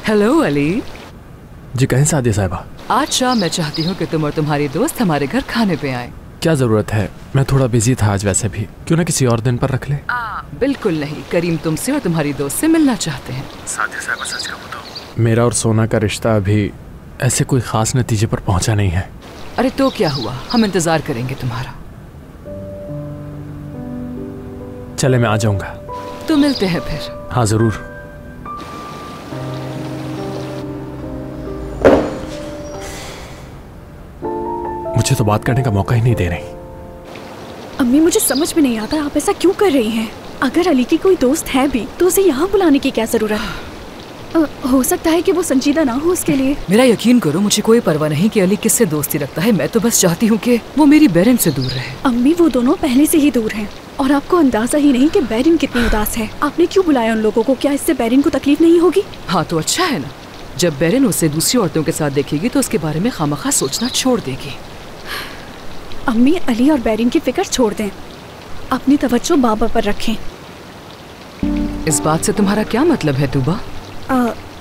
Hello Ali. जी कहें सादिया साहिबा। आज शाम मैं चाहती हूँ कि तुम और तुम्हारी दोस्त हमारे घर खाने पे आए। क्या जरूरत है, मैं थोड़ा बिजी था आज, वैसे भी क्यों ना किसी और दिन पर रख ले। बिल्कुल नहीं, करीम तुमसे और तुम्हारी दोस्त से मिलना चाहते हैं। सादिया साहिबा सच कहूँ तो मेरा और सोना का रिश्ता अभी ऐसे कोई खास नतीजे पर पहुंचा नहीं है। अरे तो क्या हुआ, हम इंतजार करेंगे तुम्हारा। चले मैं आ जाऊंगा। तो मिलते हैं फिर। हाँ जरूर। मुझे तो बात करने का मौका ही नहीं दे रही। अम्मी मुझे समझ में नहीं आता आप ऐसा क्यों कर रही हैं? अगर अली की कोई दोस्त है भी तो उसे यहाँ बुलाने की क्या जरूरत है? हो सकता है कि वो संजीदा ना हो उसके लिए। मेरा यकीन करो, मुझे कोई परवाह नहीं कि अली किससे दोस्ती रखता है। मैं तो बस चाहती हूँ कि वो मेरी बैरन से दूर रहे। अम्मी वो दोनों पहले से ही दूर हैं और आपको अंदाजा ही नहीं कि बैरन कितनी उदास है। आपने क्यों बुलाया उन लोगों को? क्या इससे बैरन को तकलीफ नहीं होगी? हाँ तो अच्छा है ना, जब बैरन उसे दूसरी औरतों के साथ देखेगी तो उसके बारे में खामखा सोचना छोड़ देगी। अम्मी अली और बैरन की फिक्र छोड़ दें, अपनी तवज्जो बाबा पर रखें। इस बात से तुम्हारा क्या मतलब है तूबा?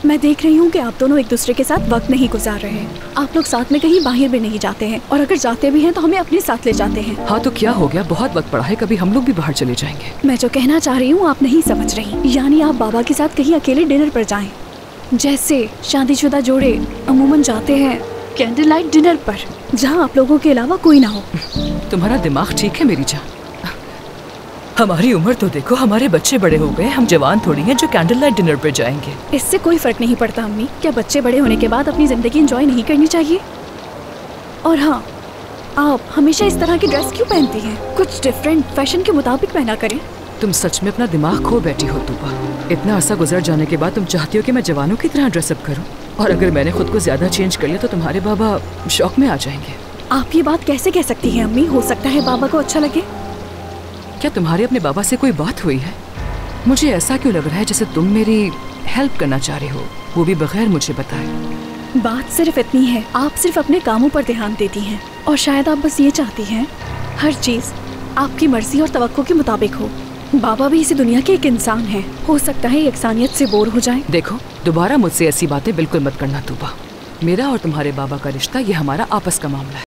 मैं देख रही हूँ कि आप दोनों एक दूसरे के साथ वक्त नहीं गुजार रहे हैं। आप लोग साथ में कहीं बाहर भी नहीं जाते हैं और अगर जाते भी हैं तो हमें अपने साथ ले जाते हैं। हाँ तो क्या हो गया, बहुत वक्त पड़ा है, कभी हम लोग भी बाहर चले जाएंगे। मैं जो कहना चाह रही हूँ आप नहीं समझ रही। यानी आप बाबा के साथ कहीं अकेले डिनर पर जाएं, जैसे शादीशुदा जोड़े अमूमन जाते हैं कैंडल लाइट डिनर पर, जहाँ आप लोगों के अलावा कोई ना हो। तुम्हारा दिमाग ठीक है मेरी जान? हमारी उम्र तो देखो, हमारे बच्चे बड़े हो गए, हम जवान थोड़ी हैं जो कैंडल लाइट डिनर पर जाएंगे। इससे कोई फर्क नहीं पड़ता अम्मी। क्या बच्चे बड़े होने के बाद अपनी जिंदगी एंजॉय नहीं करनी चाहिए? और हाँ, आप हमेशा इस तरह की ड्रेस क्यों पहनती हैं? कुछ डिफरेंट फैशन के मुताबिक पहना करें। तुम सच में अपना दिमाग खो बैठी हो तूबा। इतना अरसा गुजर जाने के बाद तुम चाहती हो कि मैं जवानों की तरह ड्रेसअप करूं? और अगर मैंने खुद को ज्यादा चेंज कर लिया तो तुम्हारे बाबा शौक में आ जाएंगे। आप ये बात कैसे कह सकती हैं अम्मी? हो सकता है बाबा को अच्छा लगे। क्या तुम्हारे अपने बाबा से कोई बात हुई है? मुझे ऐसा क्यों लग रहा है जैसे तुम मेरी हेल्प करना चाह रही हो, वो भी बगैर मुझे बताए। बात सिर्फ इतनी है, आप सिर्फ अपने कामों पर ध्यान देती हैं और शायद आप बस ये चाहती हैं हर चीज आपकी मर्जी और तवक्को के मुताबिक हो। बाबा भी इसी दुनिया के एक इंसान हैं, हो सकता है इंसानियत से बोर हो जाएं। देखो दोबारा मुझसे ऐसी बातें बिल्कुल मत करना तूबा। मेरा और तुम्हारे बाबा का रिश्ता ये हमारा आपस का मामला है।